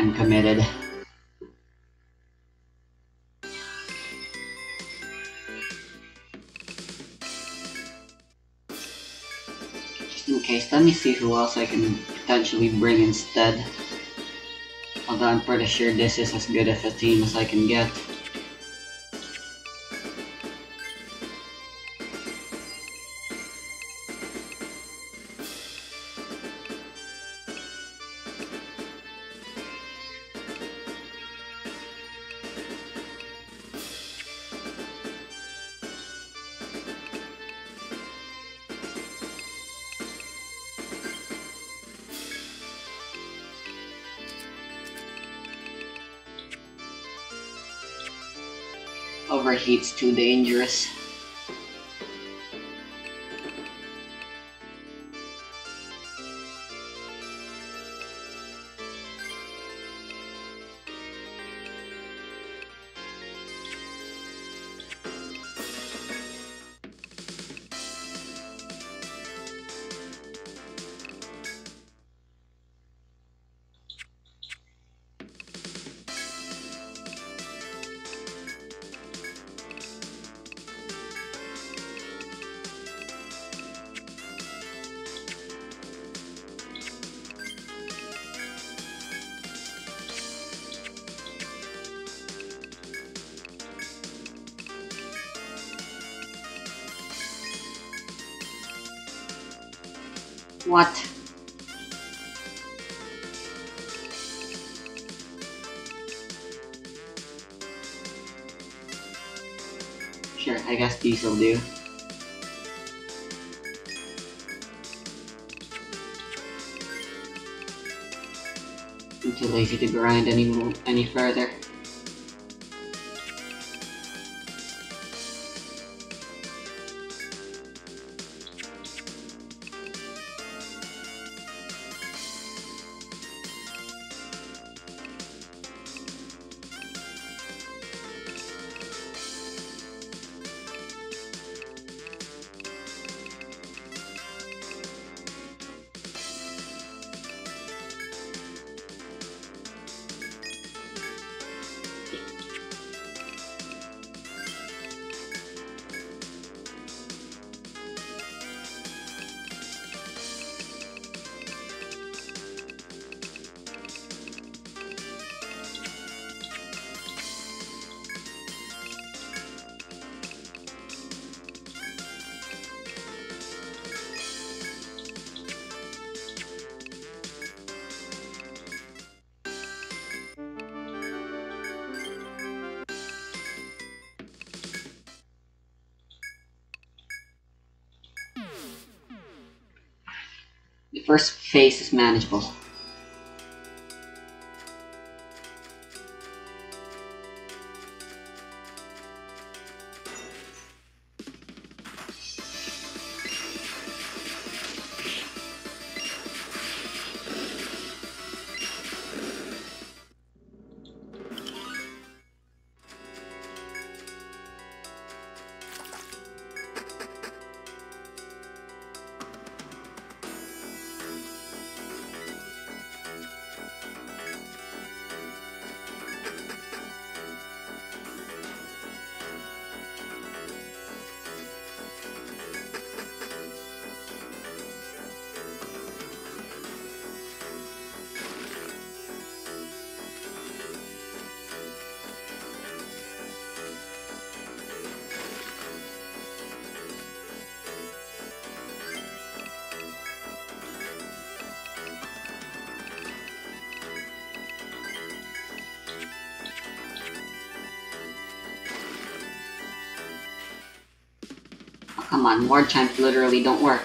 I'm committed. Just in case, let me see who else I can potentially bring instead. Although I'm pretty sure this is as good of a team as I can get. Overheat's too dangerous. What? Sure, I guess these will do. I'm too lazy to grind any further. The first phase is manageable. Oh, come on, more chimes literally don't work.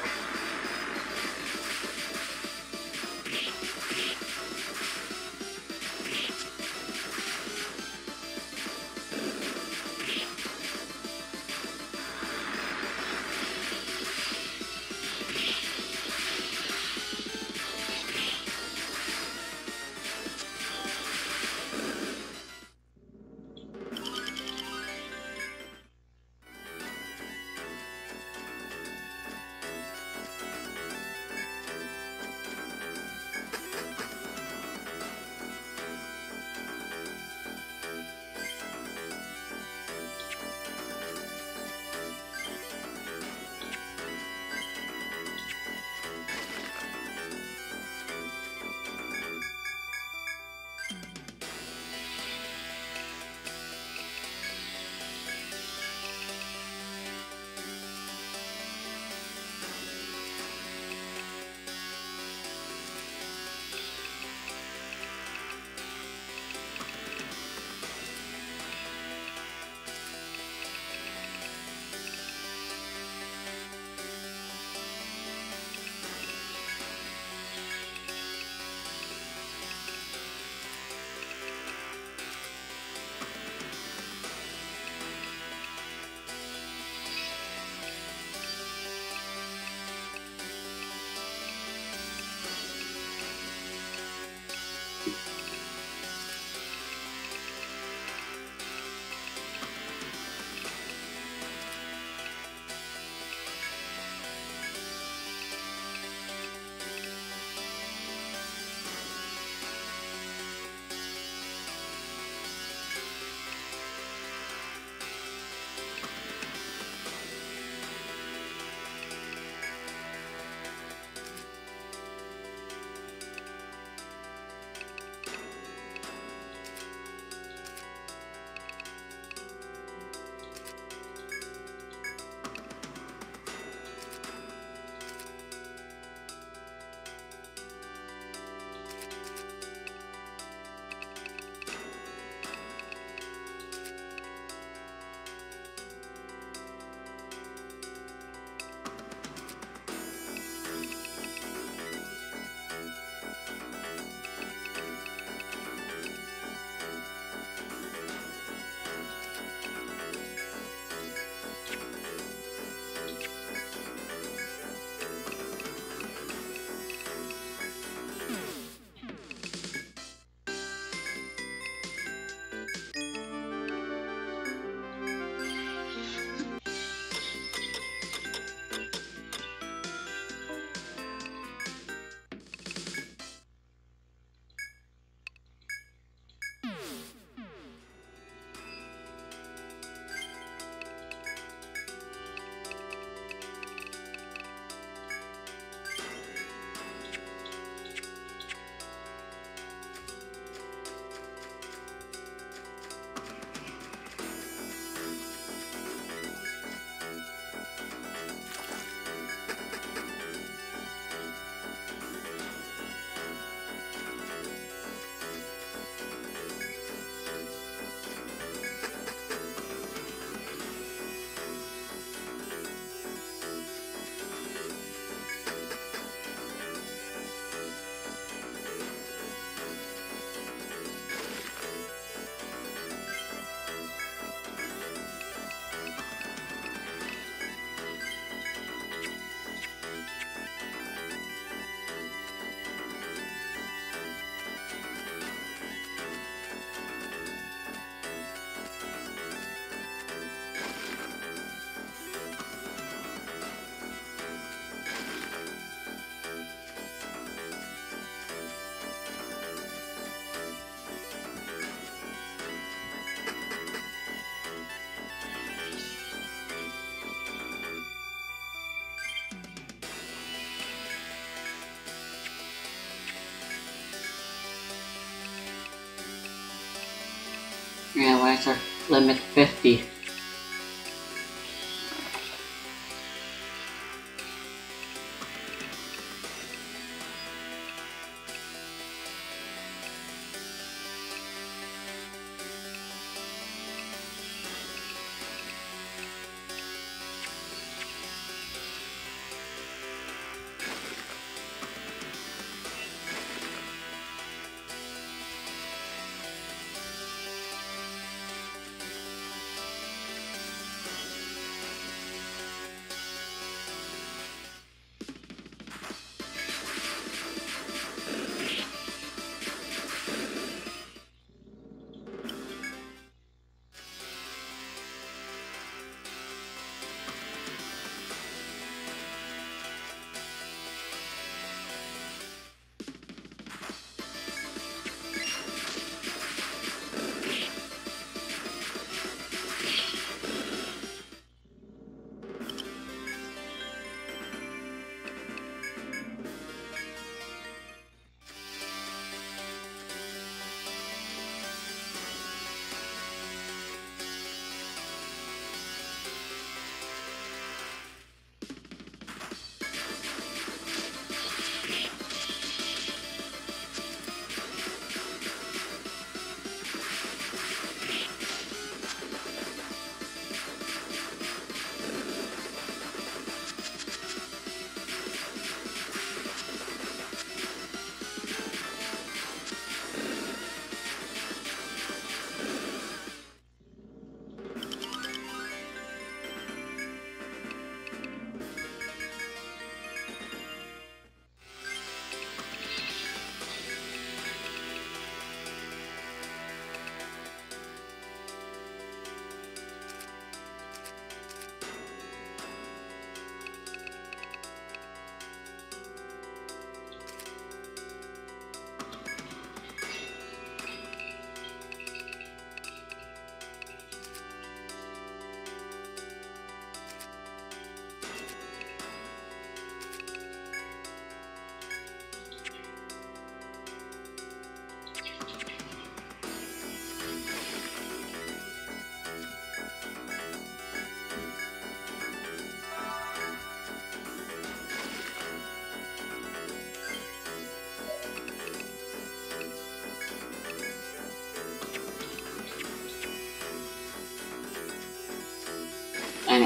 Yeah, why is our limit 50?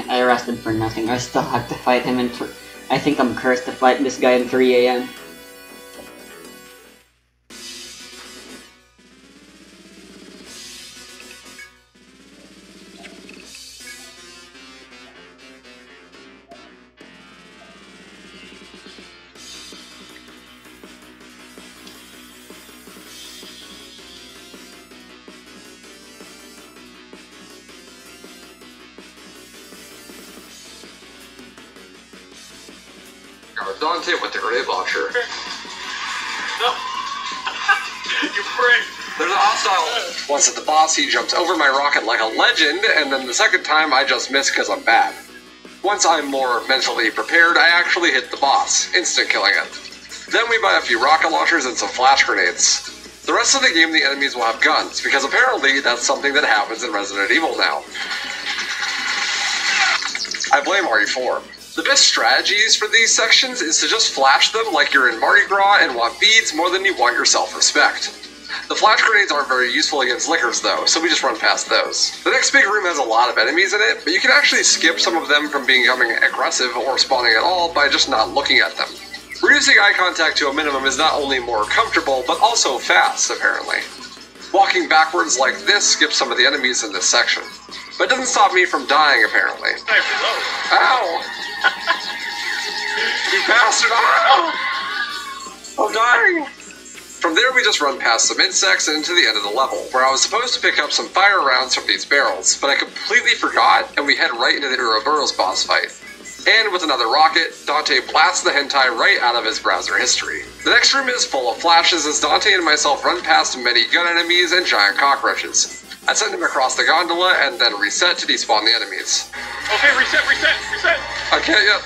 I rested for nothing. I still have to fight him I think I'm cursed to fight this guy in 3 AM. Dante with the grenade launcher. No! You prick! There's a hostile! Once at the boss, he jumped over my rocket like a legend, and then the second time I just missed because I'm bad. Once I'm more mentally prepared, I actually hit the boss, instant killing it. Then we buy a few rocket launchers and some flash grenades. The rest of the game, the enemies will have guns, because apparently that's something that happens in Resident Evil now. I blame RE4. The best strategies for these sections is to just flash them like you're in Mardi Gras and want beads more than you want your self-respect. The flash grenades aren't very useful against lickers though, so we just run past those. The next big room has a lot of enemies in it, but you can actually skip some of them from becoming aggressive or spawning at all by just not looking at them. Reducing eye contact to a minimum is not only more comfortable, but also fast, apparently. Walking backwards like this skips some of the enemies in this section. But it doesn't stop me from dying, apparently. Ow! You bastard! Ow! I'm dying! From there we just run past some insects and into the end of the level, where I was supposed to pick up some fire rounds from these barrels, but I completely forgot, and we head right into the Ouroboros boss fight. And with another rocket, Dante blasts the hentai right out of his browser history. The next room is full of flashes as Dante and myself run past many gun enemies and giant cockroaches. I send him across the gondola and then reset to despawn the enemies. Okay, reset! I can't yet.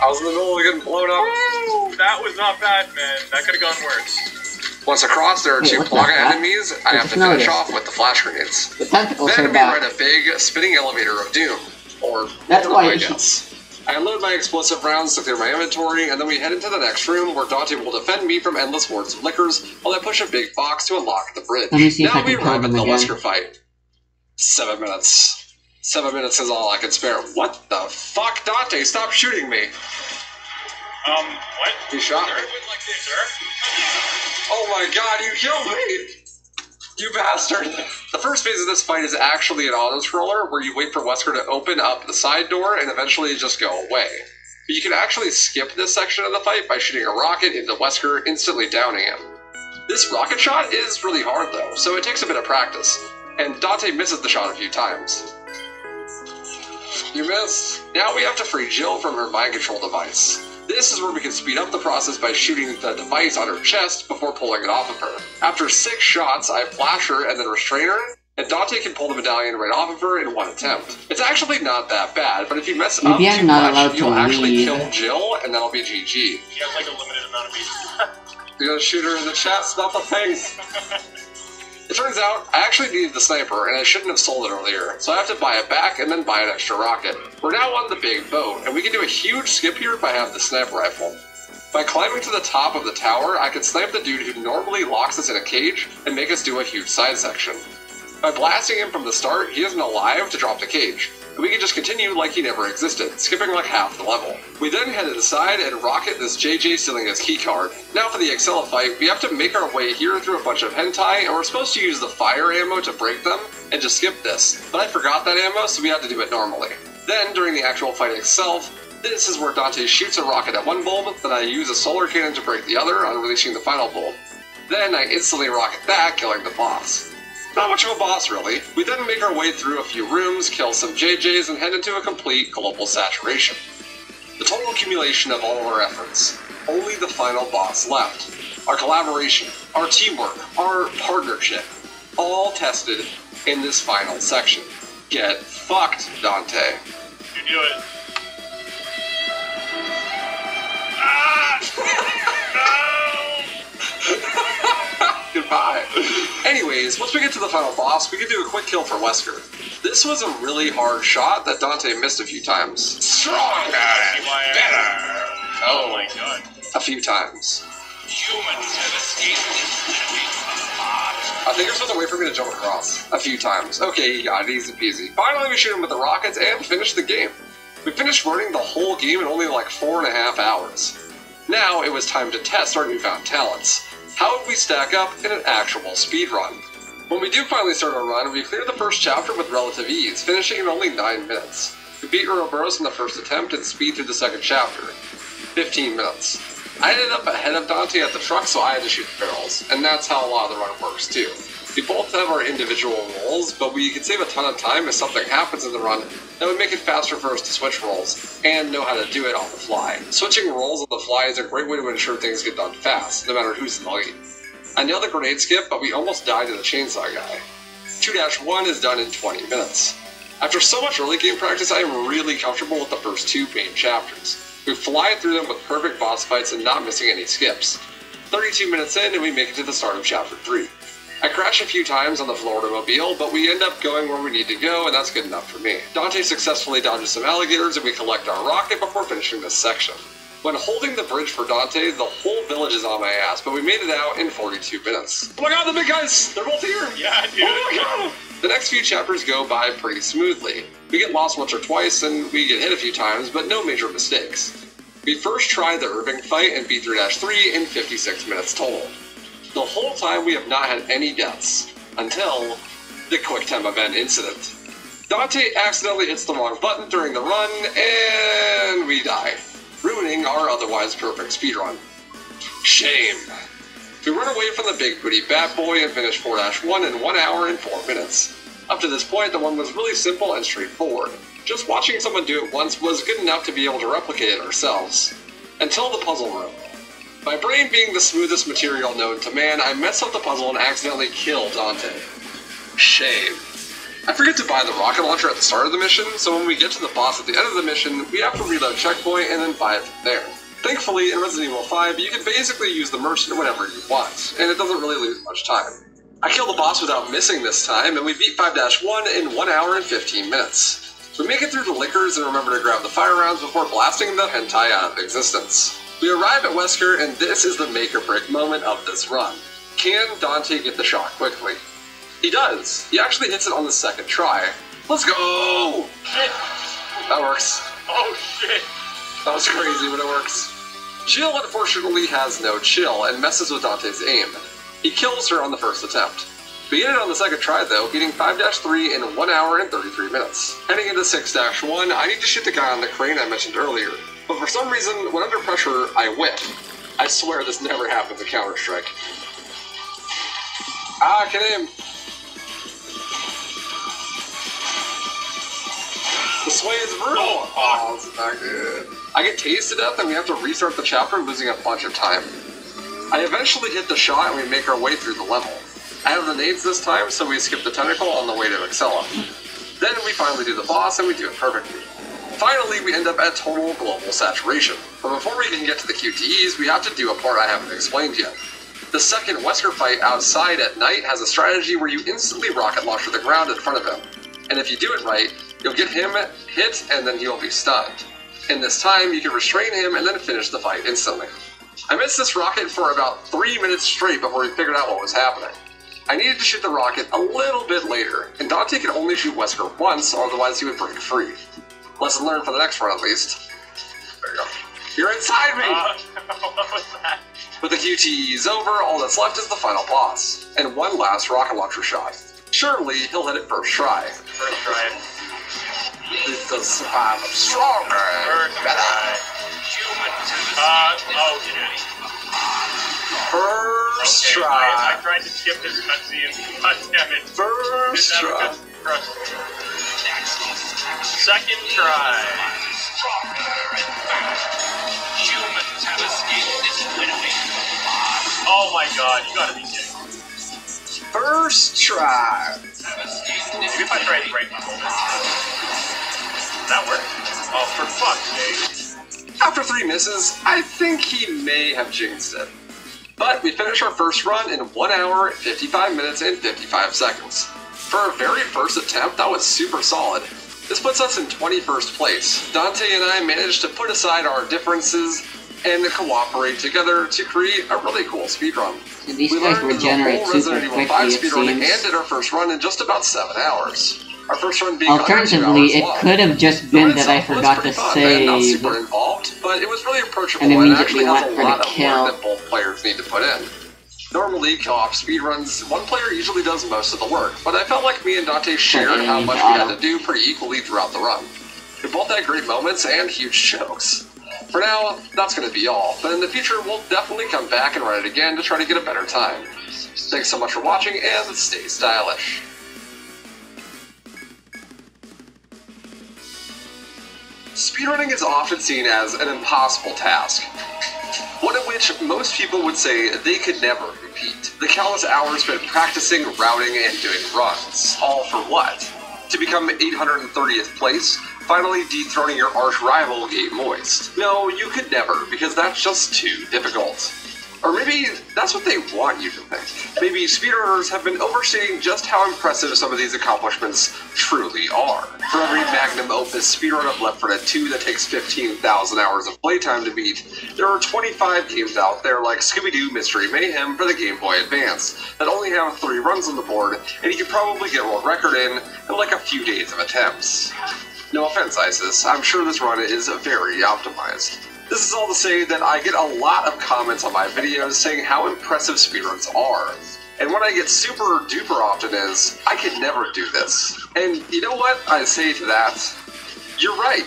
I was in the middle of getting blown up. That was not bad, man. That could have gone worse. Once across, there are Wait, two what the Plaga heck? enemies I have to just finish noticed. off with the flash grenades. The tentacles Then are we back. ride a big spinning elevator of doom, or That's boredom, why I you should- guess. I unload my explosive rounds to clear my inventory, and then we head into the next room where Dante will defend me from endless hordes of lickers while I push a big box to unlock the bridge. Let me see if Now I we can kill arrive at them the again. Wesker fight. 7 minutes. 7 minutes is all I can spare. What the fuck? Dante, stop shooting me. What? You shot me. Sir? Oh my god, you killed me! You bastard! The first phase of this fight is actually an auto-scroller where you wait for Wesker to open up the side door and eventually just go away. But you can actually skip this section of the fight by shooting a rocket into Wesker, instantly downing him. This rocket shot is really hard though, so it takes a bit of practice, and Dante misses the shot a few times. You missed. Now we have to free Jill from her mind control device. This is where we can speed up the process by shooting the device on her chest before pulling it off of her. After 6 shots, I flash her and then restrain her, and Dante can pull the medallion right off of her in one attempt. It's actually not that bad, but if you mess up Maybe I'm too not allowed much, to you'll actually leave. kill Jill, and that'll be GG. She has like a limited amount of beats. You're gonna shoot her in the chest, not the face. It turns out, I actually needed the sniper, and I shouldn't have sold it earlier, so I have to buy it back and then buy an extra rocket. We're now on the big boat, and we can do a huge skip here by having the sniper rifle. By climbing to the top of the tower, I can snipe the dude who normally locks us in a cage and make us do a huge side section. By blasting him from the start, he isn't alive to drop the cage, and we can just continue like he never existed, skipping like half the level. We then head to the side and rocket this JJ stealing his keycard. Now for the Excella fight, we have to make our way here through a bunch of hentai, and we're supposed to use the fire ammo to break them, and just skip this. But I forgot that ammo, so we had to do it normally. Then, during the actual fight itself, this is where Dante shoots a rocket at one bulb, then I use a solar cannon to break the other, unleashing the final bulb. Then I instantly rocket that, killing the boss. Not much of a boss, really. We then make our way through a few rooms, kill some JJs, and head into a complete global saturation. The total accumulation of all of our efforts. Only the final boss left. Our collaboration, our teamwork, our partnership, all tested in this final section. Get fucked, Dante. You do it. Ah! Goodbye. Anyways, once we get to the final boss, we can do a quick kill for Wesker. This was a really hard shot that Dante missed a few times. Stronger and better. Oh my god. A few times. Humans have escaped this living apart. I think you're supposed to wait for me to jump across. A few times. Okay, you got it, easy peasy. Finally, we shoot him with the rockets and finish the game. We finished running the whole game in only like 4.5 hours. Now it was time to test our newfound talents. How would we stack up in an actual speedrun? When we do finally start our run, we clear the first chapter with relative ease, finishing in only 9 minutes. We beat Ouroboros in the first attempt and speed through the second chapter. 15 minutes. I ended up ahead of Dante at the truck, so I had to shoot the barrels, and that's how a lot of the run works too. We both have our individual roles, but we can save a ton of time if something happens in the run that would make it faster for us to switch roles, and know how to do it on the fly. Switching roles on the fly is a great way to ensure things get done fast, no matter who's in the lead. I nailed the grenade skip, but we almost died to the chainsaw guy. 2-1 is done in 20 minutes. After so much early game practice, I am really comfortable with the first 2 main chapters. We fly through them with perfect boss fights and not missing any skips. 32 minutes in and we make it to the start of chapter 3. I crash a few times on the Florida Mobile, but we end up going where we need to go, and that's good enough for me. Dante successfully dodges some alligators and we collect our rocket before finishing this section. When holding the bridge for Dante, the whole village is on my ass, but we made it out in 42 minutes. Oh my god, the big guys! They're both here! Yeah, dude. Oh my god! The next few chapters go by pretty smoothly. We get lost once or twice, and we get hit a few times, but no major mistakes. We first try the Irving fight and beat 3-3 in 56 minutes total. The whole time we have not had any deaths, until the Quick Time Event incident. Dante accidentally hits the wrong button during the run, and we die, ruining our otherwise perfect speedrun. Shame. We run away from the big booty Bat Boy and finish 4-1 in 1 hour and 4 minutes. Up to this point, the one was really simple and straightforward. Just watching someone do it once was good enough to be able to replicate it ourselves. Until the puzzle room. My brain being the smoothest material known to man, I mess up the puzzle and accidentally kill Dante. Shame. I forget to buy the rocket launcher at the start of the mission, so when we get to the boss at the end of the mission, we have to reload checkpoint and then buy it from there. Thankfully, in Resident Evil 5, you can basically use the merchant whenever you want, and it doesn't really lose much time. I killed the boss without missing this time, and we beat 5-1 in 1 hour and 15 minutes. We make it through the liquors and remember to grab the fire rounds before blasting the hentai out of existence. We arrive at Wesker, and this is the make-or-break moment of this run. Can Dante get the shot quickly? He does. He actually hits it on the second try. Let's go! Shit! That works. Oh shit! That was crazy, but it works. Jill unfortunately has no chill and messes with Dante's aim. He kills her on the first attempt. We get it on the second try though, beating 5-3 in 1 hour and 33 minutes. Heading into 6-1, I need to shoot the guy on the crane I mentioned earlier, but for some reason, when under pressure, I whip. I swear this never happens in Counter-Strike. Ah, I can aim. The sway is brutal. Oh, this is not good. I get tased to death and we have to restart the chapter, losing a bunch of time. I eventually hit the shot and we make our way through the level. I have the nades this time, so we skip the tentacle on the way to Excella. Then we finally do the boss and we do it perfectly. Finally, we end up at total global saturation. But before we can get to the QTEs, we have to do a part I haven't explained yet. The second Wesker fight outside at night has a strategy where you instantly rocket launch to the ground in front of him. And if you do it right, you'll get him hit and then he'll be stunned. In this time, you can restrain him and then finish the fight instantly. I missed this rocket for about 3 minutes straight before we figured out what was happening. I needed to shoot the rocket a little bit later, and Dante could only shoot Wesker once, or otherwise he would break free. Lesson learned for the next run at least. There you go. You're inside me! What was that? With the QTEs over, all that's left is the final boss, and one last rocket launcher shot. Surely he'll hit it first try. First try. This does survive stronger. First try. Oh shit. First Okay, try. I tried to skip this cutscene. God damn it. First Didn't have a try. good crush. Second try. Humans have escaped this winnowing. Oh my god, you gotta be kidding. First try. Maybe if I try it right now. That worked? Oh, for fuck's sake. After 3 misses, I think he may have jinxed it. But we finished our first run in 1 hour, 55 minutes, and 55 seconds. For our very first attempt, that was super solid. This puts us in 21st place. Dante and I managed to put aside our differences and cooperate together to create a really cool speedrun. So these We guys learned the regenerate whole super Resident Evil 5 quickly, it speedrun and seems. did our first run in just about 7 hours. Our first run being under 2 Alternatively, hours it long. could have just The been run that I itself was forgot to pretty fun, and not save. super involved, but it was really approachable And and, immediately actually has went a for the lot of kill. work that both players need to put in. Normally, co-op speedruns, one player usually does most of the work, but I felt like me and Dante shared how much we had to do pretty equally throughout the run. We both had great moments and huge chokes. For now, that's going to be all, but in the future we'll definitely come back and run it again to try to get a better time. Thanks so much for watching, and stay stylish. Speedrunning is often seen as an impossible task, one in which most people would say they could never repeat. The countless hours spent practicing, routing, and doing runs. All for what? To become 830th place, finally dethroning your arch rival Game Moist. No, you could never, because that's just too difficult. Or maybe that's what they want you to think. Maybe speedrunners have been overstating just how impressive some of these accomplishments truly are. For every magnum opus speedrun of Left 4 Dead 2 that takes 15,000 hours of playtime to beat, there are 25 games out there like Scooby-Doo Mystery Mayhem for the Game Boy Advance that only have 3 runs on the board, and you could probably get a world record in like a few days of attempts. No offense, Isis, I'm sure this run is very optimized. This is all to say that I get a lot of comments on my videos saying how impressive speedruns are. And what I get super duper often is, I could never do this. And you know what I say to that? You're right.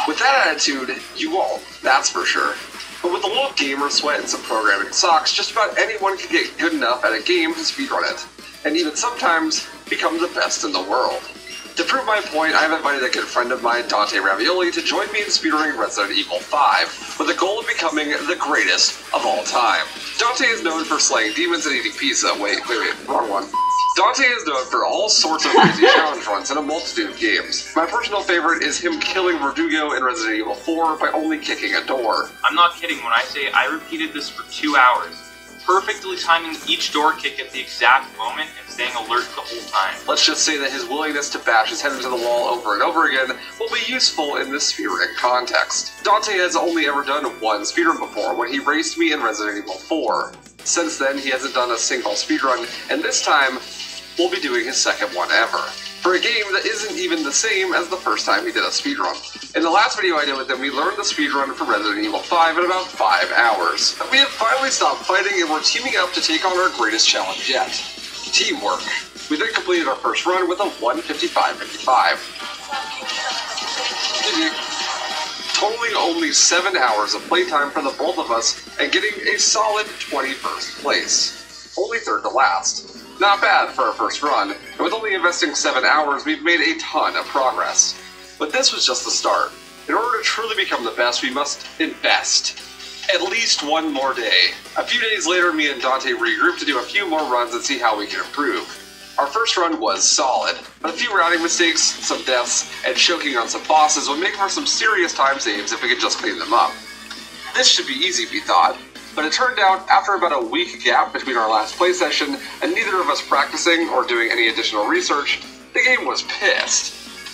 With that attitude, you won't, that's for sure. But with a little gamer sweat and some programming socks, just about anyone can get good enough at a game to speedrun it. And even sometimes, become the best in the world. To prove my point, I've invited a good friend of mine, Dante Ravioli, to join me in speedrunning Resident Evil 5, with the goal of becoming the greatest of all time. Dante is known for slaying demons and eating pizza. Wait, wrong one. Dante is known for all sorts of crazy challenge runs in a multitude of games. My personal favorite is him killing Verdugo in Resident Evil 4 by only kicking a door. I'm not kidding when I say I repeated this for 2 hours, perfectly timing each door kick at the exact moment and staying alert the whole time. Let's just say that his willingness to bash his head into the wall over and over again will be useful in this speedrunning context. Dante has only ever done one speedrun before, when he raced me in Resident Evil 4. Since then, he hasn't done a single speedrun, and this time, we'll be doing his second one ever, for a game that isn't even the same as the first time he did a speedrun. In the last video I did with him, we learned the speedrun for Resident Evil 5 in about 5 hours. We have finally stopped fighting and we're teaming up to take on our greatest challenge yet. Teamwork. We then completed our first run with a 1:55.55. Totaling only 7 hours of playtime for the both of us and getting a solid 21st place. Only third to last. Not bad for our first run, and with only investing 7 hours, we've made a ton of progress. But this was just the start. In order to truly become the best, we must invest. At least one more day. A few days later, me and Dante regrouped to do a few more runs and see how we can improve. Our first run was solid, but a few routing mistakes, some deaths, and choking on some bosses would make for some serious time saves if we could just clean them up. This should be easy, we thought. But it turned out, after about a week gap between our last play session, and neither of us practicing or doing any additional research, the game was pissed.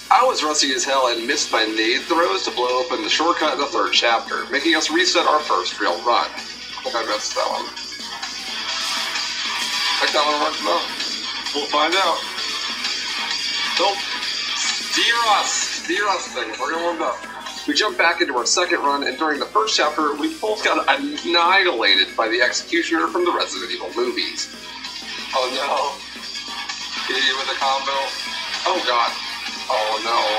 I was rusty as hell and missed my nade throws to blow open the shortcut in the third chapter, making us reset our first real run. I think I missed that one. Like that one runs though. We'll find out. Nope. D-Rust thing. We're gonna warm up. We jumped back into our second run, and during the first chapter, we both got annihilated by the executioner from the Resident Evil movies. Oh no. Hit you with a combo. Oh god. Oh no.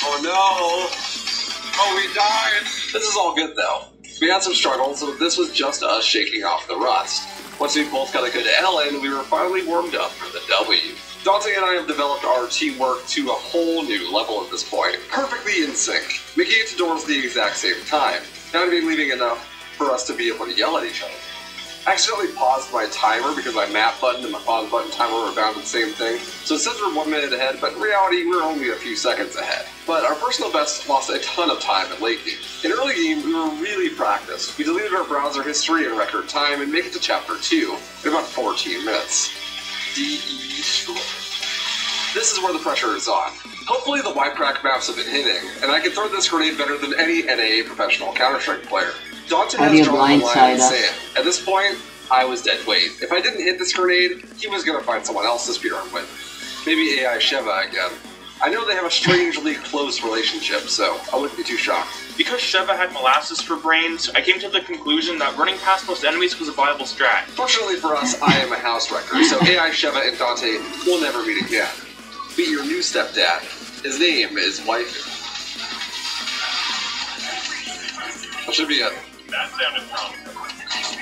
Oh no. Oh, we died. This is all good though. We had some struggles, so this was just us shaking off the rust. Once we both got a good L in, we were finally warmed up for the W. Dante and I have developed our teamwork to a whole new level at this point, perfectly in sync, making it to doors at the exact same time, not even leaving enough for us to be able to yell at each other. I accidentally paused my timer because my map button and my pause button timer were bound to the same thing, so it says we're 1 minute ahead, but in reality we're only a few seconds ahead. But our personal best lost a ton of time in late game. In early game, we were really practiced. We deleted our browser history in record time and make it to chapter 2 in about 14 minutes. D.E. Sure. This is where the pressure is on. Hopefully the Y-Crack maps have been hitting, and I can throw this grenade better than any NAA professional Counter-Strike player. Dante has drawn the line in the sand. At this point, I was dead weight. If I didn't hit this grenade, he was gonna find someone else to speedrun with. Maybe AI Sheva again. I know they have a strangely close relationship, so I wouldn't be too shocked. Because Sheva had molasses for brains, I came to the conclusion that running past most enemies was a viable strat. Fortunately for us, I am a house wrecker, so AI Sheva and Dante will never meet again. Be your new stepdad. His name is Waifu. That should be it. That sounded promising.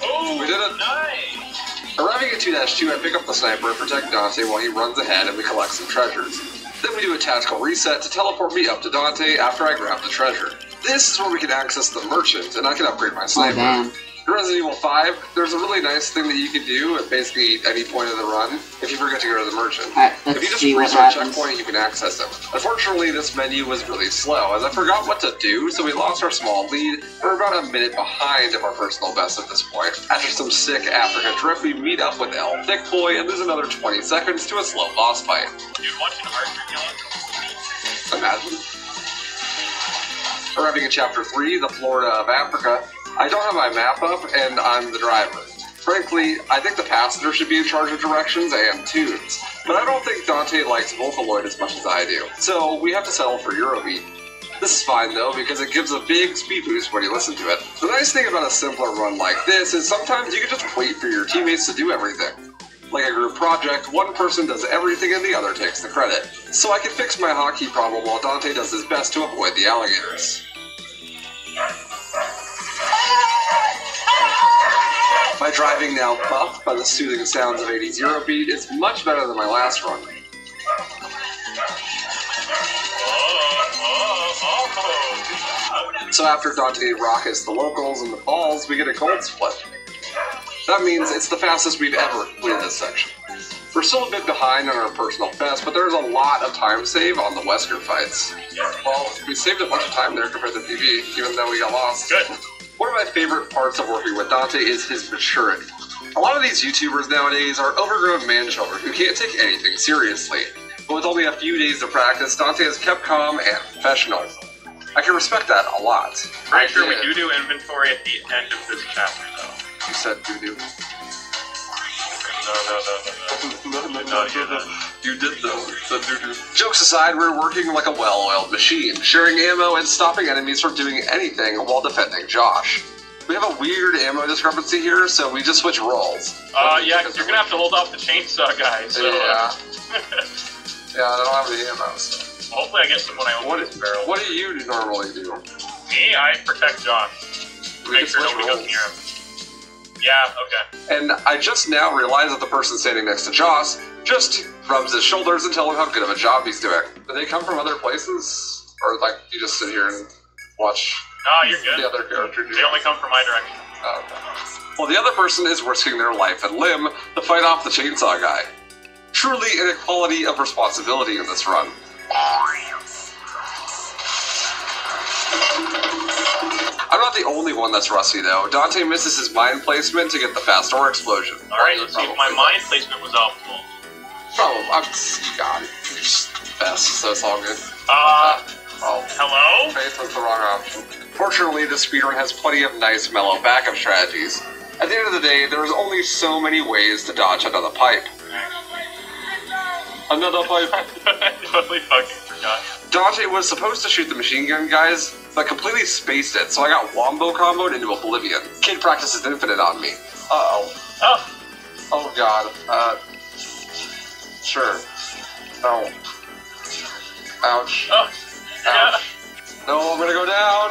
Oh, we did it. Nice. Arriving at 2-2, I pick up the sniper and protect Dante while he runs ahead and we collect some treasures. Then we do a tactical reset to teleport me up to Dante after I grab the treasure. This is where we can access the merchant, and I can upgrade my sniper. Oh, in Resident Evil 5, there's a really nice thing that you can do at basically any point of the run if you forget to go to the merchant. Let's if you just see what restart happens. checkpoint, you can access them. Unfortunately, this menu was really slow, as I forgot what to do, so we lost our small lead, and we're about a minute behind of our personal best at this point. After some sick Africa drift, we meet up with El Thick Boy and lose another 20 seconds to a slow boss fight. Dude, watching Archer kill him. Imagine. Arriving in Chapter 3, the Florida of Africa, I don't have my map up, and I'm the driver. Frankly, I think the passenger should be in charge of directions and tunes, but I don't think Dante likes Vocaloid as much as I do, so we have to settle for Eurobeat. This is fine though, because it gives a big speed boost when you listen to it. The nice thing about a simpler run like this is sometimes you can just wait for your teammates to do everything. Like a group project, one person does everything and the other takes the credit. So I can fix my hotkey problem while Dante does his best to avoid the alligators. My My driving now buffed by the soothing sounds of 80 Zero Beat is much better than my last run. So after Dante rockets the locals and the balls, we get a gold split. That means it's the fastest we've ever completed this section. We're still a bit behind on our personal best, but there's a lot of time save on the Wesker fights. Well, we saved a bunch of time there compared to PB, even though we got lost. Good. One of my favorite parts of working with Dante is his maturity. A lot of these YouTubers nowadays are overgrown man-children who can't take anything seriously. But with only a few days of practice, Dante has kept calm and professional. I can respect that a lot. Pretty sure we do inventory at the end of this chapter, though. You said doo-doo. No, You did though. The doo-doo. Jokes aside, we're working like a well-oiled machine, sharing ammo and stopping enemies from doing anything while defending Josh. We have a weird ammo discrepancy here, so we just switch roles. Yeah, because you're gonna have to hold off the chainsaw guy, so... Yeah. Yeah, I don't have any ammo, so... Hopefully I get some when I open this barrel. What do you normally do? Me? I protect Josh. Make sure nobody goes near him. Yeah, okay. And I just now realized that the person standing next to Josh just rubs his shoulders and tell him how good of a job he's doing. Do they come from other places? Or, like, you just sit here and watch No, you're good. the other character do They only come from my direction. Oh, okay. Well, the other person is risking their life and limb to fight off the chainsaw guy. Truly an equality of responsibility in this run. I'm not the only one that's rusty, though. Dante misses his mine placement to get the fast ore explosion. Alright, let's see if my mine placement was optimal. Probably. You got it. You're just best, so it's all good. Oh, Hello? Faith was the wrong option. Fortunately, the speedrun has plenty of nice, mellow backup strategies. At the end of the day, there is only so many ways to dodge another pipe. Another pipe. I totally fucking forgot. Dante was supposed to shoot the machine gun guys, but completely spaced it, so I got wombo comboed into oblivion. Kid practices infinite on me. Uh-oh. Oh. Oh god. Sure. Oh. Ouch. Oh. Yeah. Ouch. No, I'm gonna go down.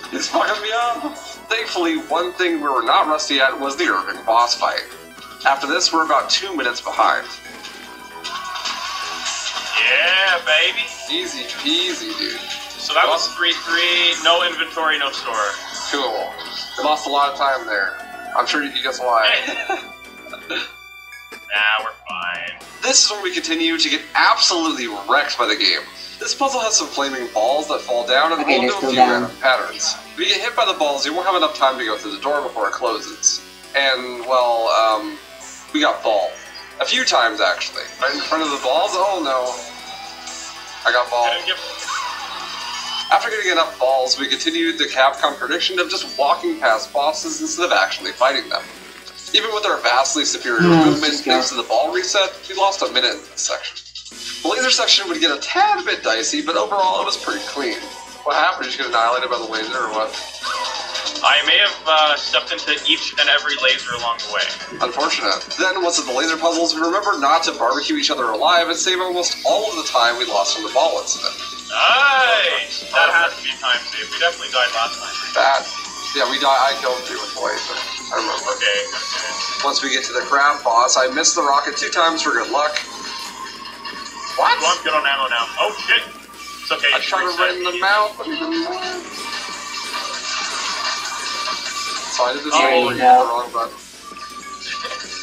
He's fucking me up. Thankfully, one thing we were not rusty at was the Irving boss fight. After this, we're about 2 minutes behind. Yeah, baby. Easy peasy, dude. So that was 3-3, no inventory, no store. Cool. We lost a lot of time there. I'm sure you can guess why. Nah, we're fine. This is when we continue to get absolutely wrecked by the game. This puzzle has some flaming balls that fall down and Okay, fall they're into a still few down. random patterns. If you get hit by the balls, you won't have enough time to go through the door before it closes. And, well, we got balled. A few times, actually. Right in front of the balls? Oh, no. I got balled. After getting enough balls, we continued the Capcom prediction of just walking past bosses instead of actually fighting them. Even with our vastly superior movement thanks to the ball reset, we lost a minute in this section. The laser section would get a tad bit dicey, but overall it was pretty clean. What happened? Did you get annihilated by the laser or what? I may have stepped into each and every laser along the way. Unfortunate. Then, once at the laser puzzles, we remembered not to barbecue each other alive and save almost all of the time we lost from the ball incident. Nice! That has to be time save. We definitely died last time. That, yeah, we died. I killed you with the laser. I remember. Okay. Once we get to the crab boss, I missed the rocket 2 times for good luck. What? Well, I'm good on ammo now. Oh shit! It's okay. I shot him right in the mouth, but he didn't land. So I did this Oh, the no. wrong button.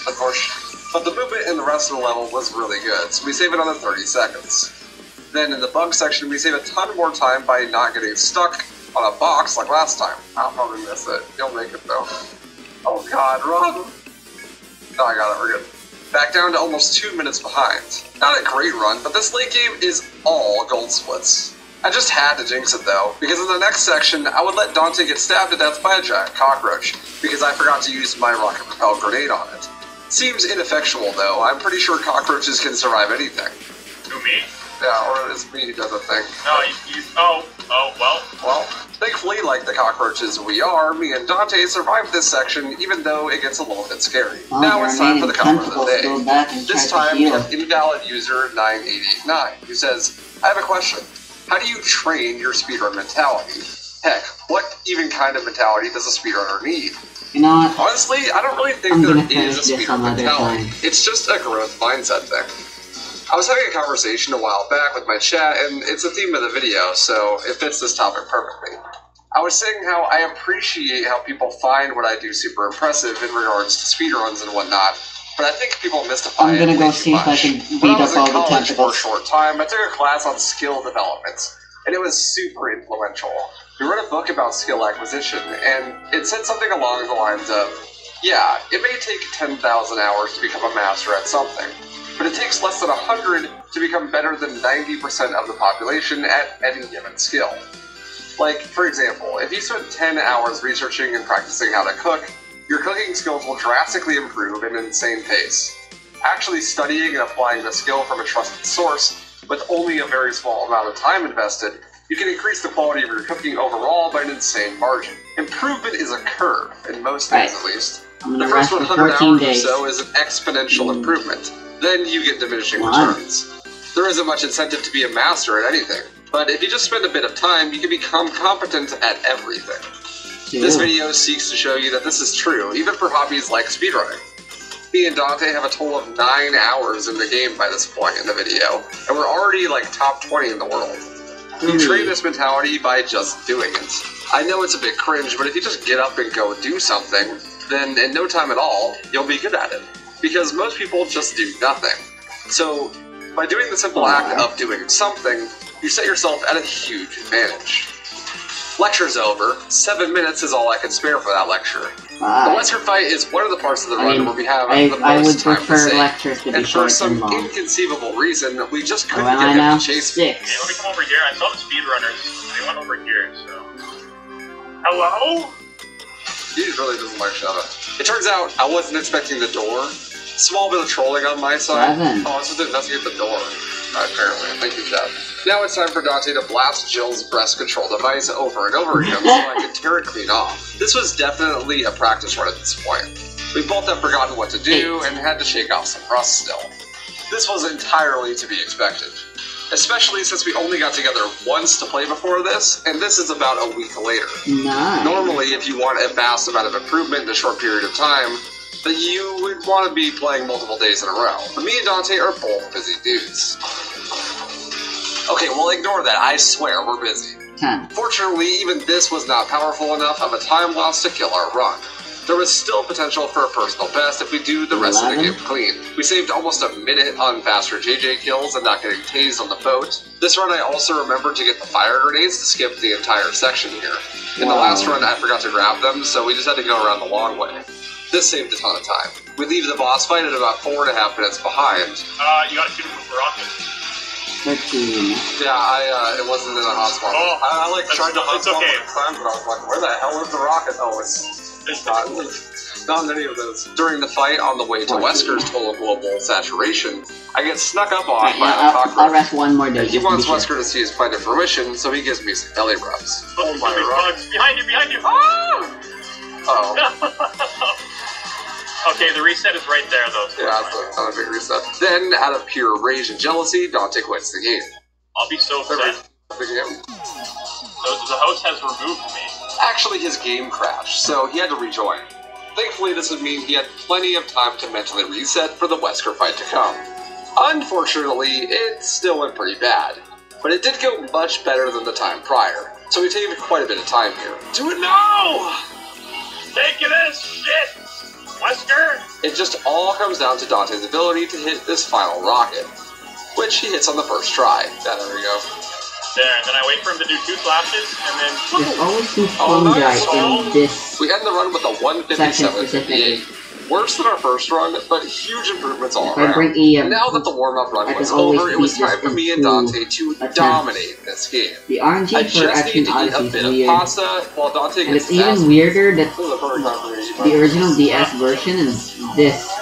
Unfortunately. But the movement in the rest of the level was really good, so we save another 30 seconds. Then in the bug section, we save a ton more time by not getting stuck on a box like last time. I'll probably miss it. You'll make it though. Oh god, run! No, I got it, we're good. Back down to almost 2 minutes behind. Not a great run, but this late game is all gold splits. I just had to jinx it though, because in the next section, I would let Dante get stabbed to death by a giant cockroach, because I forgot to use my rocket-propelled grenade on it. Seems ineffectual though, I'm pretty sure cockroaches can survive anything. Who, me? Yeah, or it's me who doesn't think. No, well. Well, thankfully, like the cockroaches we are, me and Dante survived this section, even though it gets a little bit scary. Oh, Now your it's time for the remaining cover of the tentacles go day. back and This try to time we heal. have invalid user 9889, who says, I have a question. How do you train your speedrun mentality? Heck, what even kind of mentality does a speedrunner need? You know what? Honestly, I don't really think I'm there gonna is finish a this speedrun some other mentality. time. It's just a growth mindset thing. I was having a conversation a while back with my chat, and it's the theme of the video, so it fits this topic perfectly. I was saying how I appreciate how people find what I do super impressive in regards to speedruns and whatnot, but I think people mystify I'm it gonna way go too see if I much. can When beat I was up all in the college for a tentacles. short time, I took a class on skill development, and it was super influential. We read a book about skill acquisition, and it said something along the lines of, yeah, it may take 10,000 hours to become a master at something, but it takes less than 100 to become better than 90% of the population at any given skill. Like, for example, if you spend 10 hours researching and practicing how to cook, your cooking skills will drastically improve at an insane pace. Actually studying and applying the skill from a trusted source, with only a very small amount of time invested, you can increase the quality of your cooking overall by an insane margin. Improvement is a curve, in most things at least. I'm The gonna first rest for 100 14 hours or days. so is an exponential improvement. Then you get diminishing Wow. returns. There isn't much incentive to be a master at anything, but if you just spend a bit of time, you can become competent at everything. This Ew. video seeks to show you that this is true, even for hobbies like speedrunning. Me and Dante have a total of 9 hours in the game by this point in the video, and we're already like top 20 in the world. You train this mentality by just doing it. I know it's a bit cringe, but if you just get up and go do something, then in no time at all, you'll be good at it. Because most people just do nothing. So, by doing the simple act of doing something, you set yourself at a huge advantage. Lecture's over. 7 minutes is all I can spare for that lecture. The Bye. Wesker fight is one of the parts of the I run mean, where we have the I would most time to prefer save. lectures to be And for short some and long. inconceivable reason, we just How couldn't am get I him now? to chase Hey, me. let me come over here. I saw the speedrunners. They went over here, so. Hello? He really doesn't like Shadow. It turns out I wasn't expecting the door. Small bit of trolling on my side. Seven. Oh, I was supposed to investigate the door. Apparently. Thank you, Chad. Now it's time for Dante to blast Jill's breast control device over and over again so I can tear it clean off. This was definitely a practice run at this point. We both have forgotten what to do and had to shake off some rust still. This was entirely to be expected. Especially since we only got together once to play before this, and this is about a week later. Nice. Normally, if you want a vast amount of improvement in a short period of time, that you would want to be playing multiple days in a row. But me and Dante are both busy dudes. Okay, well ignore that, I swear we're busy. 10. Fortunately, even this was not powerful enough of a time loss to kill our run. There was still potential for a personal best if we do the rest of the 11. game clean. We saved almost a minute on faster JJ kills and not getting tased on the boat. This run I also remembered to get the fire grenades to skip the entire section here. In the Wow. last run I forgot to grab them, so we just had to go around the long way. This saved a ton of time. We leave the boss fight at about 4.5 minutes behind. You gotta shoot him with a rocket. 13. Yeah, it wasn't in a hotspot. Oh, I like tried to it's hotspot okay. a time, but I was like, where the hell is the rocket? Oh, it's not in any of those. During the fight on the way to 14. Wesker's total global saturation, I get snuck up on Alright, by yeah, a I'll cockroach. rest one more day. And he just to be wants sure. Wesker to see his plan to fruition, so he gives me some belly rubs. Oh my bugs. Behind you, behind you! Ah! Oh, Okay, the reset is right there, though. So yeah, it's fine. that's not a big reset. Then, out of pure rage and jealousy, Dante quits the game. I'll be so There we upset. go. The game. The host has removed me. Actually, his game crashed, so he had to rejoin. Thankfully, this would mean he had plenty of time to mentally reset for the Wesker fight to come. Unfortunately, it still went pretty bad, but it did go much better than the time prior, so we saved quite a bit of time here. Do it now! Take this shit! Wesker! It just all comes down to Dante's ability to hit this final rocket, which he hits on the first try. Yeah, there we go. There, and then I wait for him to do 2 flashes, and then... There's always some Oh, fungi nice. in this We end the run with a section 157.58. specifically. Worse than our first run, but huge improvements all If I around. bring EM, And now that the warm-up I run can was always over, it was beat this time for in me and 2 Dante to attempts. dominate this game. The I RNG for just need Action to eat a Odyssey is bit of weird. pasta while Dante And gets it's even weirder that This is the perfect time for me to eat my the original DS version is this.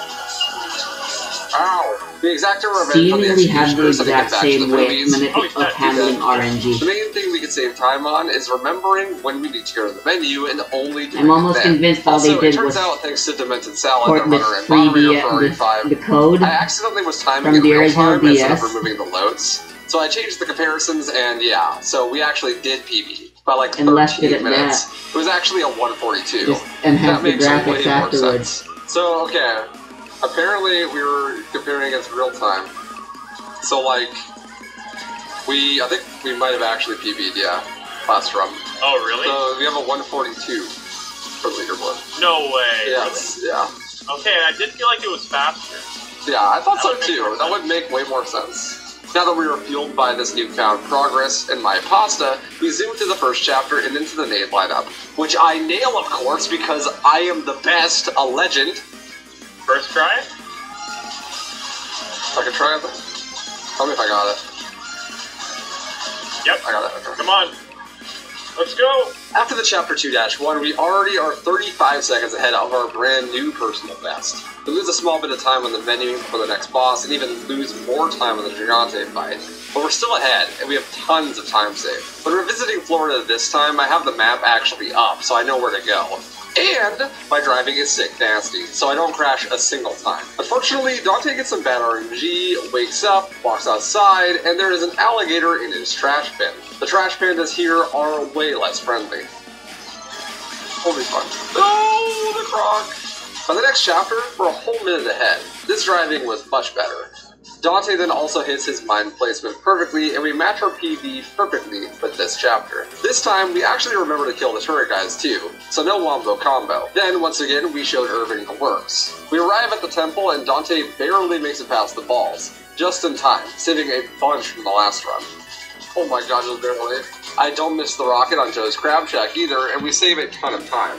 Ow! The exactor revenge on the Seemingly have the executioners and get exact back to the same way movies. of handling The RNG. main thing we could save time on is remembering when we need to go to the menu and only doing I'm almost it then. convinced all Also, they it did turns was out, thanks to Demented Salad, port the this runner and free moderator Ferrari 5, the code I accidentally was timing from in the real original time instead of DS removing the loads. So So I changed the comparisons, and yeah, so we actually did PB by like And left it 13 at minutes. that. It was actually a 142. Just enhance the graphics afterwards. Sense. So, okay, apparently we were comparing against real time. So, like, I think we might have actually PB'd, yeah, last run. Oh, really? So we have a 142 for leaderboard. No way. Yes, Really? yeah. Okay, I did feel like it was faster. Yeah, I thought so That would make too. more That would make way more sense. Now that we were fueled by this newfound progress in my pasta, we zoomed to the first chapter and into the nade lineup, which I nail, of course, because I am the best, a legend. First try? I can try it. Tell me if I got it. Yep. I got it. Okay. Come on. Let's go. After the Chapter 2-1, we already are 35 seconds ahead of our brand new personal best. We lose a small bit of time on the menu for the next boss, and even lose more time on the Gigante fight. But we're still ahead, and we have tons of time saved. When we're visiting Florida this time, I have the map actually up, so I know where to go. And my driving is sick nasty, so I don't crash a single time. Unfortunately, Dante gets some bad RNG, wakes up, walks outside, and there is an alligator in his trash bin. The trash pandas here are way less friendly. Holy fun. Oh, the croc! By the next chapter, we're a whole minute ahead. This driving was much better. Dante then also hits his mine placement perfectly, and we match our PV perfectly with this chapter. This time, we actually remember to kill the turret guys too, so no wombo combo. Then, once again, we showed Irving the works. We arrive at the temple, and Dante barely makes it past the balls, just in time, saving a bunch from the last run. Oh my god, just barely. I don't miss the rocket on Joe's crab shack either, and we save a ton of time.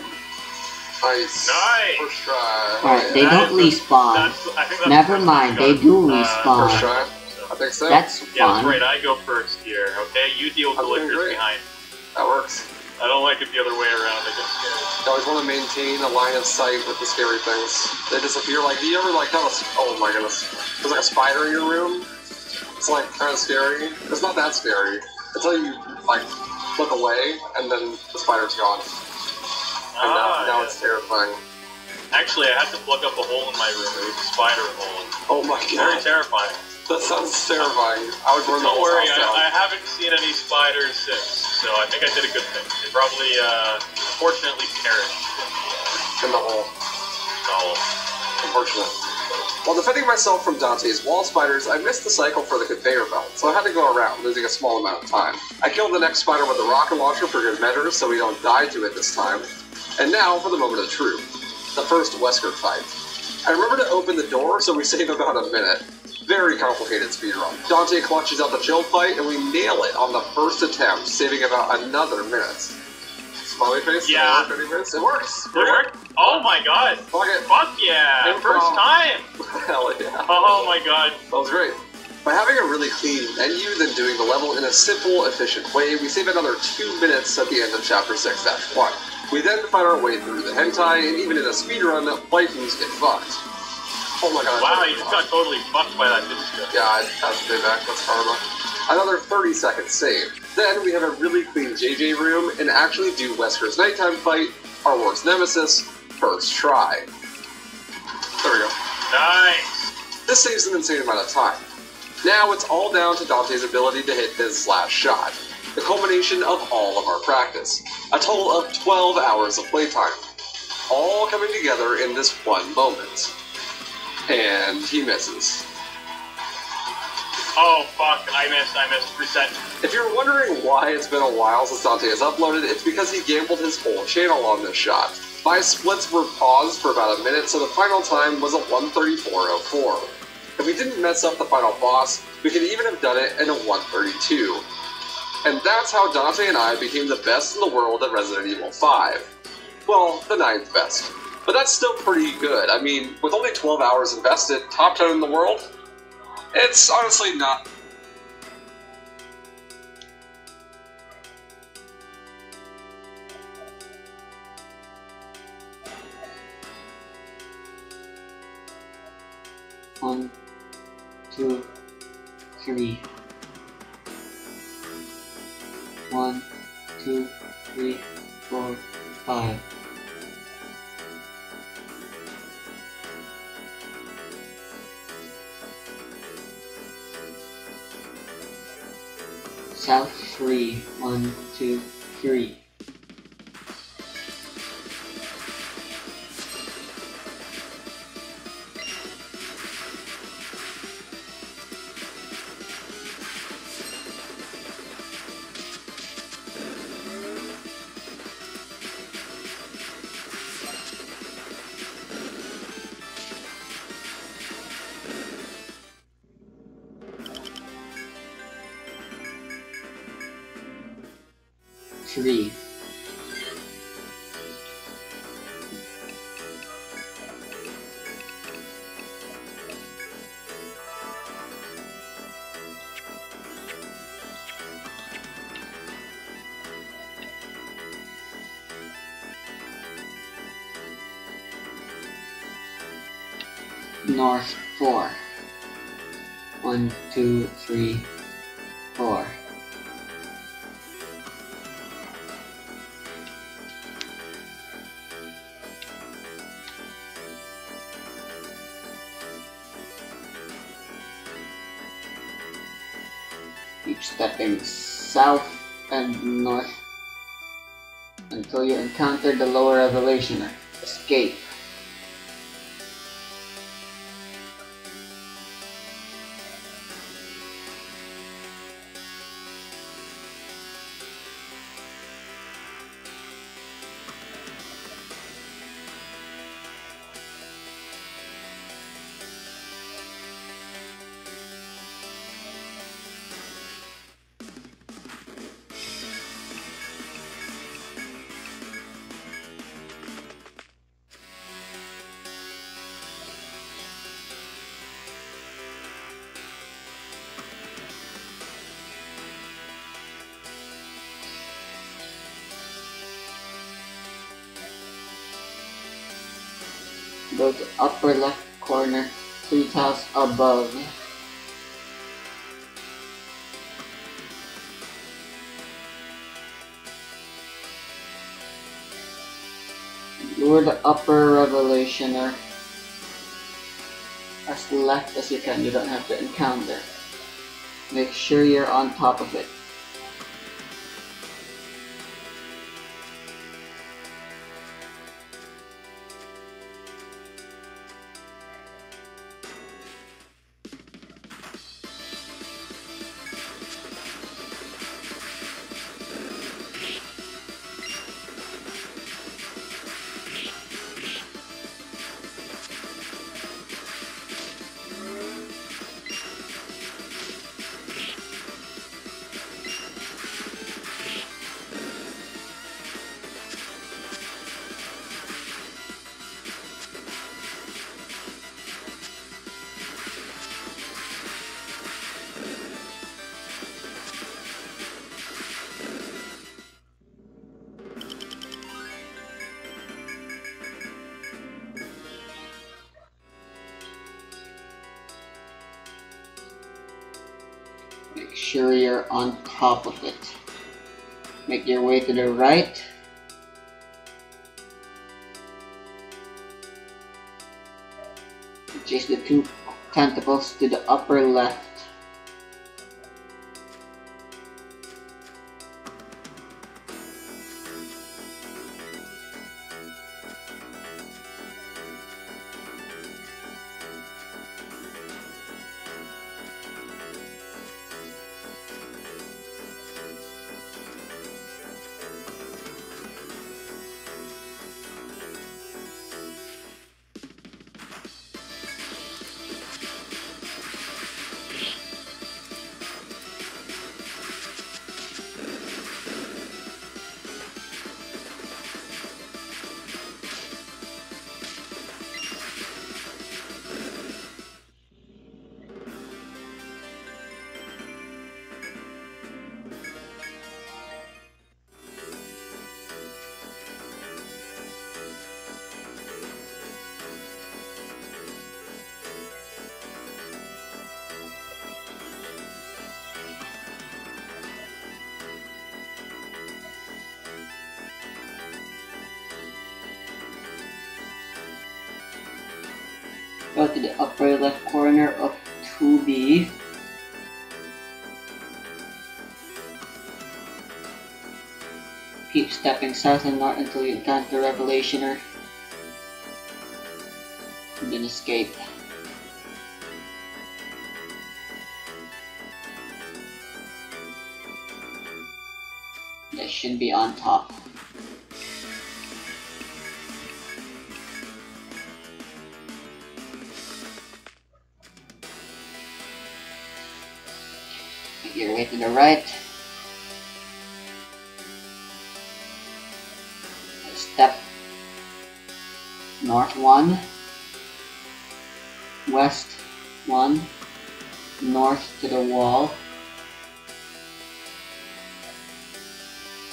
Nice. Nice. First try. Alright, they That don't is respawn. I think that's Never the first mind, time they we do got, respawn. First try. I think so. That's Yeah, that's fun. right. I go first here. Okay, you deal with the I'm doing lickers great. behind. That works. I don't like it the other way around. I get scared. I always want to maintain a line of sight with the scary things. They disappear. Like, do you ever like have a? Oh my goodness. There's like a spider in your room. It's like kind of scary. It's not that scary until you like look away and then the spider's gone. And now it's terrifying. Actually, I had to plug up a hole in my room. It was a spider hole. Oh my Very god. terrifying. That sounds terrifying. I would burn the Don't whole worry, house down. I haven't seen any spiders since, so I think I did a good thing. They probably, unfortunately perished In the hole. No. Unfortunate. While defending myself from Dante's wall spiders, I missed the cycle for the conveyor belt, so I had to go around, losing a small amount of time. I killed the next spider with the rocket launcher for good measure, so we don't die to it this time. And now for the moment of truth. The first Wesker fight. I remember to open the door, so we save about a minute. Very complicated speedrun. Dante clutches out the chill fight, and we nail it on the first attempt, saving about another minute. Smiley face? Yeah. It works! It worked? Oh my god! Fuck it! Fuck yeah! Improv. First time! Hell yeah. Oh my god. That was great. By having a really clean menu, then doing the level in a simple, efficient way, we save another 2 minutes at the end of Chapter 6-1. We then find our way through the hentai, and even in a speedrun, waifus get fucked. Oh my god. Wow, you just got totally fucked by that bitch. Yeah, that's payback, that's karma. Another 30 seconds saved. Then we have a really clean JJ room, and actually do Wesker's nighttime fight, our worst nemesis, first try. There we go. Nice! This saves an insane amount of time. Now it's all down to Dante's ability to hit his last shot, the culmination of all of our practice. A total of 12 hours of playtime, all coming together in this one moment. And he misses. Oh fuck, I missed. Reset. If you're wondering why it's been a while since Dante has uploaded, it's because he gambled his whole channel on this shot. My splits were paused for about a minute, so the final time was a 1:34.04. If we didn't mess up the final boss, we could even have done it in a 1:32. And that's how Dante and I became the best in the world at Resident Evil 5. Well, the 9th best. But that's still pretty good. I mean, with only 12 hours invested, top 10 in the world? It's honestly not. One, two, three. 1, 2, 3, 4, 5. south 3. 1, 2, 3. Three. North 4. 1, 2, 3, 4. Keep stepping south and north until you encounter the lower revelationer. Escape. Go to upper left corner, 3 tiles above. Lure the upper revelationer as left as you can. You don't have to encounter. Make sure you're on top of it. Make sure you're on top of it. Make your way to the right. Chase the 2 tentacles to the upper left. Go to the upper left corner of 2B. Keep stepping south and north until you encounter the Revelationer. And then escape. They should be on top. Make your way to the right. Step north 1, west 1, north to the wall,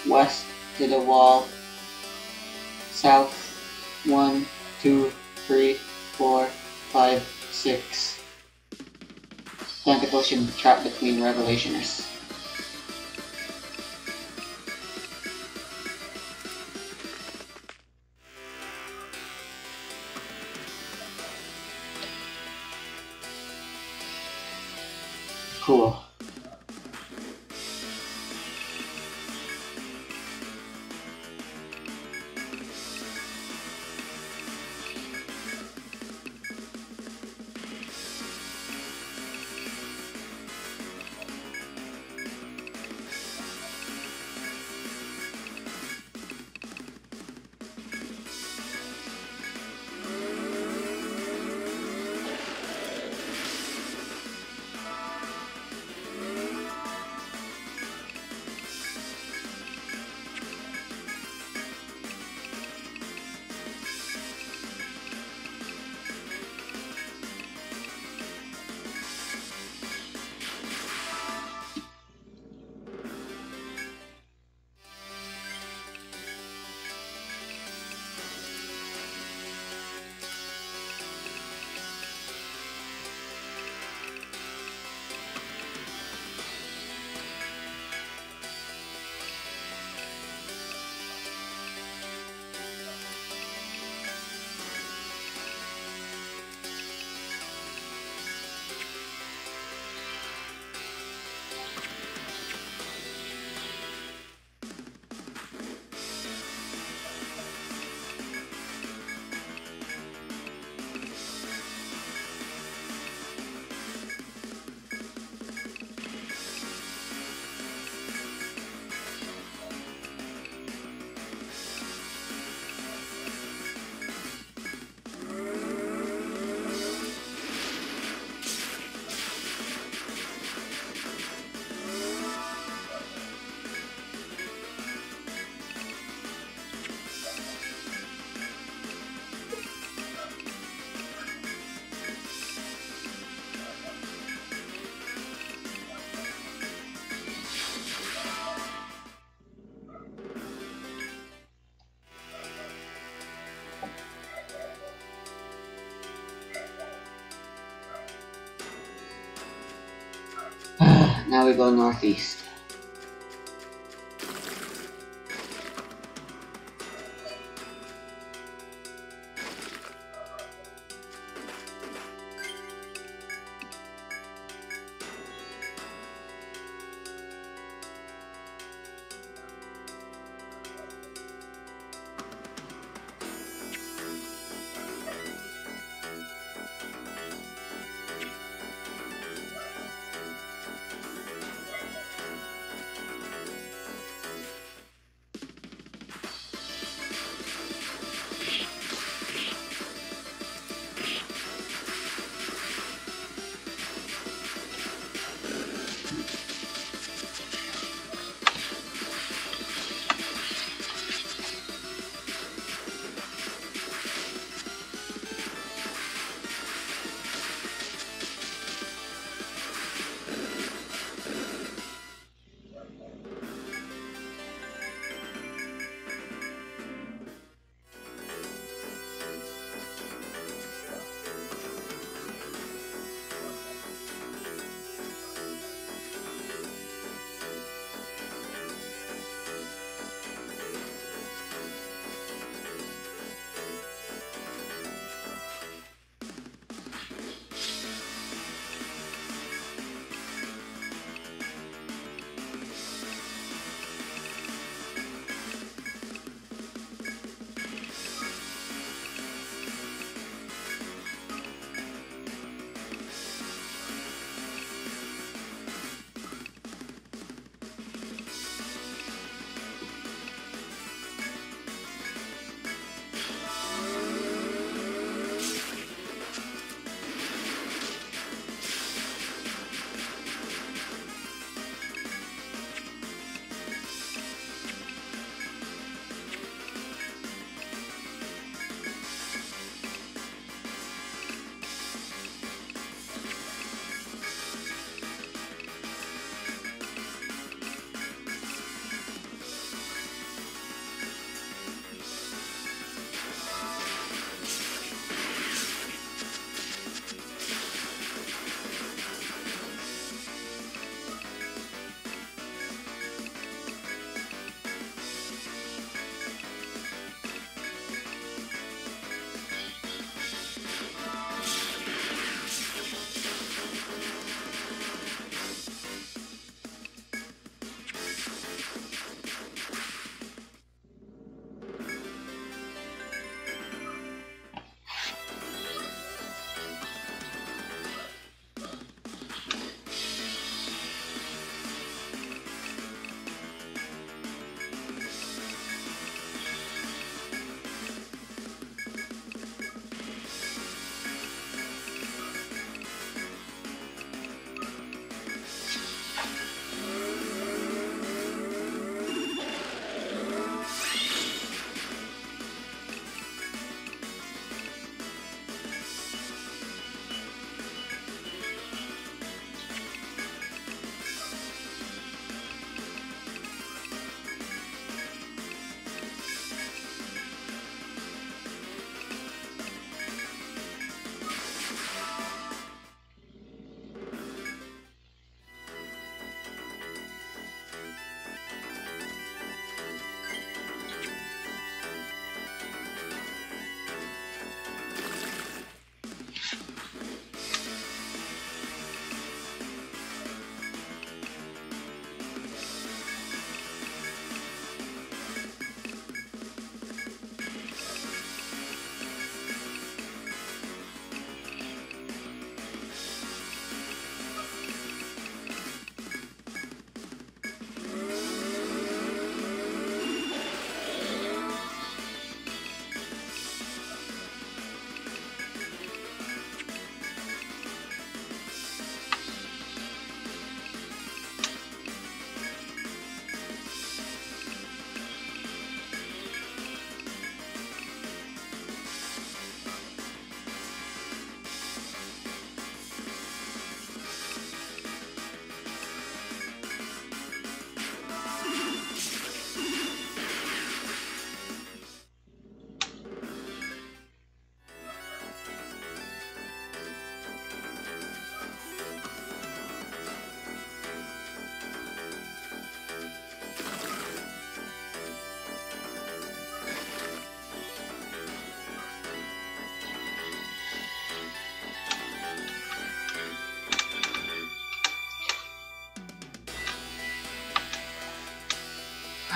west to the wall, south 1, 2, 3, 4, 5, 6. Tentacles should be trapped between Revelationers. Cool. Now we go northeast.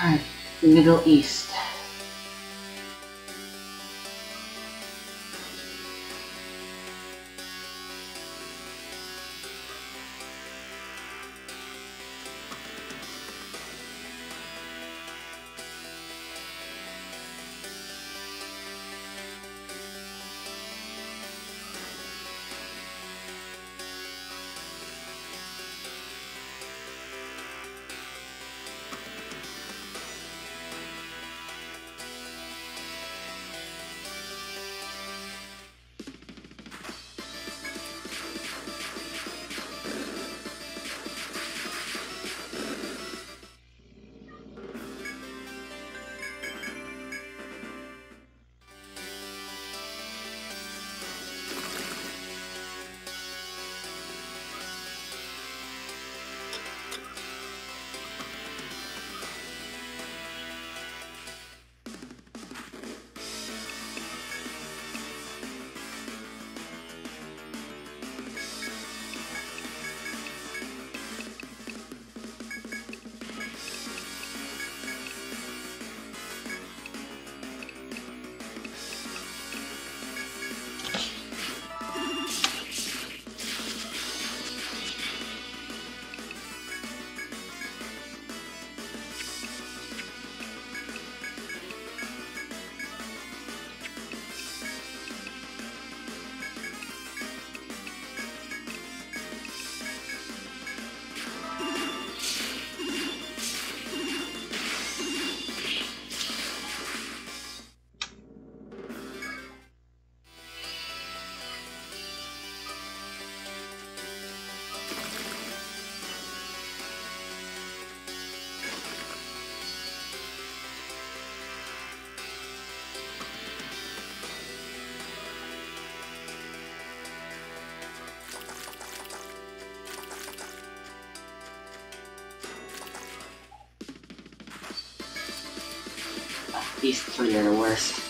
Alright, Middle East. These three are the worst.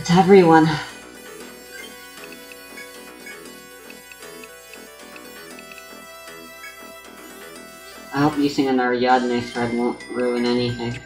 It's everyone. I hope using an Ariadne thread won't ruin anything.